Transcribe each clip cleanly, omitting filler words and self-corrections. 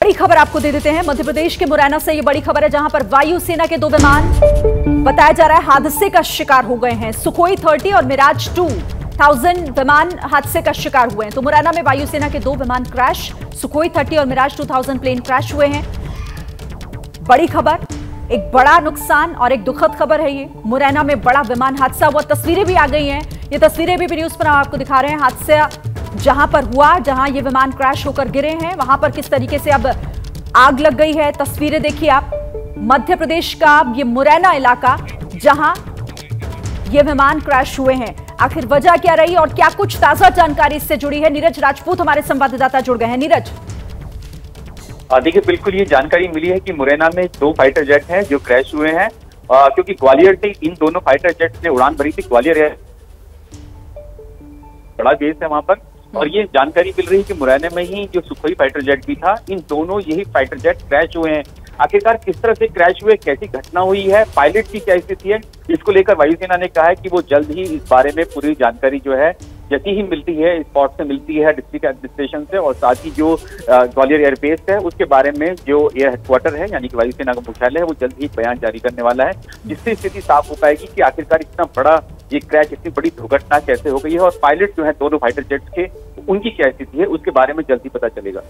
बड़ी खबर आपको दे देते हैं। मध्य प्रदेश के मुरैना से ये बड़ी खबर है, जहां पर वायुसेना के 2 विमान बताया जा रहा है हादसे का शिकार हो गए हैं। सुखोई 30 और मिराज 2000 विमान हादसे का शिकार हुए हैं। तो मुरैना में वायुसेना के 2 विमान क्रैश, सुखोई 30 और मिराज 2000 प्लेन क्रैश हुए हैं। बड़ी खबर, एक बड़ा नुकसान और एक दुखद खबर है ये। मुरैना में बड़ा विमान हादसा हुआ, तस्वीरें भी आ गई हैं। ये तस्वीरें भी न्यूज पर हम आपको दिखा रहे हैं। हादसा जहां पर हुआ, जहां ये विमान क्रैश होकर गिरे हैं, वहां पर किस तरीके से अब आग लग गई है। तस्वीरें देखिए आप, मध्य प्रदेश का ये मुरैना इलाका जहां ये विमान क्रैश हुए हैं। आखिर वजह क्या रही और क्या कुछ ताजा जानकारी इससे जुड़ी है? नीरज राजपूत हमारे संवाददाता जुड़ गए हैं। नीरज, देखिए, बिल्कुल ये जानकारी मिली है कि मुरैना में 2 फाइटर जेट हैं जो क्रैश हुए हैं, क्योंकि ग्वालियर से इन दोनों फाइटर जेट ने उड़ान भरी थी। ग्वालियर है बड़ा बेस है वहां पर, और ये जानकारी मिल रही है कि मुरैना में ही जो सुखोई फाइटर जेट भी था, इन दोनों यही फाइटर जेट क्रैश हुए हैं। आखिरकार किस तरह से क्रैश हुए, कैसी घटना हुई है, पायलट की क्या स्थिति है, इसको लेकर वायुसेना ने कहा है कि वो जल्द ही इस बारे में पूरी जानकारी जो है जैसी ही मिलती है, स्पॉट से मिलती है, डिस्ट्रिक्ट एडमिनिस्ट्रेशन से, और साथ ही जो ग्वालियर एयरबेस है उसके बारे में जो एयर हेडक्वार्टर है यानी कि वायुसेना का मुख्यालय है, वो जल्द ही बयान जारी करने वाला है, जिससे स्थिति साफ हो पाएगी कि आखिरकार इतना बड़ा ये क्रैश, इतनी बड़ी दुर्घटना कैसे हो गई है, और पायलट जो है दोनों फाइटर जेट्स के, उनकी क्या स्थिति है, उसके बारे में जल्द ही पता चलेगा।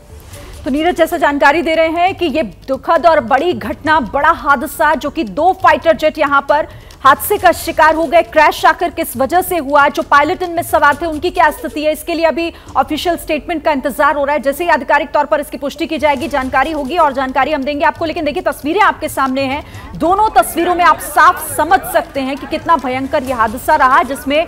तो नीरज जैसा जानकारी दे रहे हैं कि ये दुखद और बड़ी घटना, बड़ा हादसा, जो कि 2 फाइटर जेट यहां पर हादसे का शिकार हो गए। क्रैश आखिर किस वजह से हुआ, जो पायलट इनमें सवार थे उनकी क्या स्थिति है, इसके लिए अभी ऑफिशियल स्टेटमेंट का इंतजार हो रहा है। जैसे ही आधिकारिक तौर पर इसकी पुष्टि की जाएगी, जानकारी होगी और जानकारी हम देंगे आपको। लेकिन देखिए, तस्वीरें आपके सामने हैं। दोनों तस्वीरों में आप साफ समझ सकते हैं कि कितना भयंकर यह हादसा रहा, जिसमें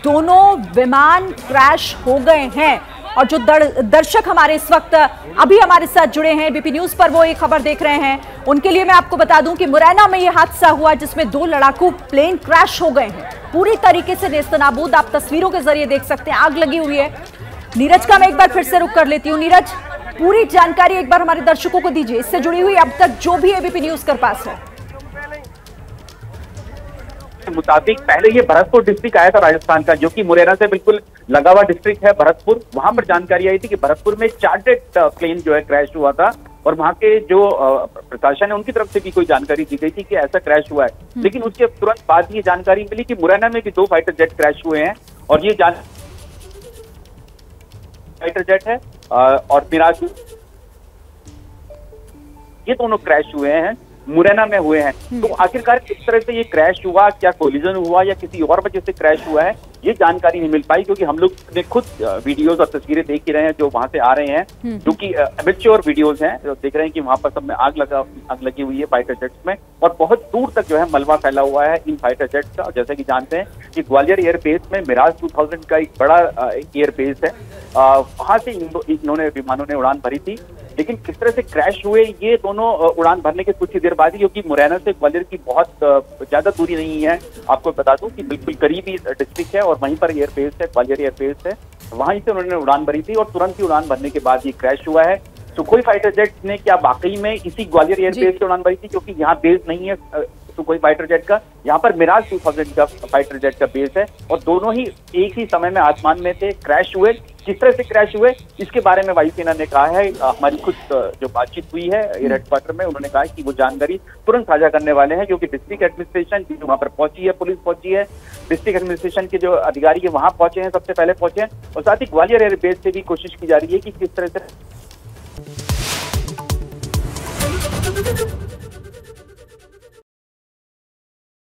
दोनों विमान क्रैश हो गए हैं। और जो दर्शक हमारे इस वक्त अभी हमारे साथ जुड़े हैं बीपी न्यूज पर, वो ये खबर देख रहे हैं, उनके लिए मैं आपको बता दूं कि मुरैना में यह हादसा हुआ जिसमें 2 लड़ाकू प्लेन क्रैश हो गए हैं, पूरी तरीके से नेस्तनाबूद। आप तस्वीरों के जरिए देख सकते हैं, आग लगी हुई है। नीरज का मैं एक बार फिर से रुक कर लेती हूँ। नीरज, पूरी जानकारी एक बार हमारे दर्शकों को दीजिए, इससे जुड़ी हुई अब तक जो भी एबीपी न्यूज के पास है। मुताबिक पहले ये भरतपुर डिस्ट्रिक्ट आया था राजस्थान का, जो कि मुरैना से बिल्कुल लगा हुआ डिस्ट्रिक्ट है भरतपुर। वहां पर जानकारी आई थी कि भरतपुर में चार्टर्ड प्लेन जो है क्रैश हुआ था, और वहां के जो प्रशासन है उनकी तरफ से भी कोई जानकारी दी गई थी कि ऐसा क्रैश हुआ है। लेकिन उसके तुरंत बाद ये जानकारी मिली कि मुरैना में भी 2 फाइटर जेट क्रैश हुए हैं, और ये फाइटर जेट है और मिराज, ये दोनों क्रैश हुए हैं, मुरैना में हुए हैं। तो आखिरकार किस तरह से ये क्रैश हुआ, क्या कोलिजन हुआ या किसी और वजह से क्रैश हुआ है, ये जानकारी नहीं मिल पाई, क्योंकि हम लोग ने खुद वीडियोस और तस्वीरें देख ही रहे हैं जो वहां से आ रहे हैं, जो कि एमेच्योर वीडियोस हैं, जो देख रहे हैं कि वहां पर सब में आग लगी हुई है फाइटर जेट्स में, और बहुत दूर तक जो है मलबा फैला हुआ है इन फाइटर जेट्स का। जैसे कि जानते हैं कि ग्वालियर एयरबेस में मिराज 2000 का एक बड़ा एयरबेस है, वहां से इन्होंने विमानों ने उड़ान भरी थी। लेकिन किस तरह से क्रैश हुए ये दोनों उड़ान भरने के कुछ ही देर बाद ही, क्योंकि मुरैना से ग्वालियर की बहुत ज्यादा दूरी नहीं है, आपको बता दूं कि बिल्कुल करीबी डिस्ट्रिक्ट है, और वहीं पर एयरबेस है, ग्वालियर एयरबेस है, वहीं से उन्होंने उड़ान भरी थी, और तुरंत ही उड़ान भरने के बाद ये क्रैश हुआ है। सुखोई फाइटर जेट ने क्या वाकई में इसी ग्वालियर एयरबेस से उड़ान भरी थी, क्योंकि यहाँ बेस नहीं है सुखोई फाइटर जेट का, यहाँ पर मिराज 2000 का फाइटर जेट का बेस है, और दोनों ही एक ही समय में आसमान में थे, क्रैश हुए। किस तरह से क्रैश हुए इसके बारे में वायुसेना ने कहा है, हमारी खुद जो बातचीत हुई है एयर हेडक्वार्टर में, उन्होंने कहा है कि वो जानकारी तुरंत साझा करने वाले हैं, क्योंकि डिस्ट्रिक्ट एडमिनिस्ट्रेशन की वहां पर पहुंची है, पुलिस पहुंची है, डिस्ट्रिक्ट एडमिनिस्ट्रेशन के जो अधिकारी है वहां पहुंचे हैं, सबसे पहले पहुंचे हैं, और साथ ही ग्वालियर एयरबेस से भी कोशिश की जा रही है कि किस तरह से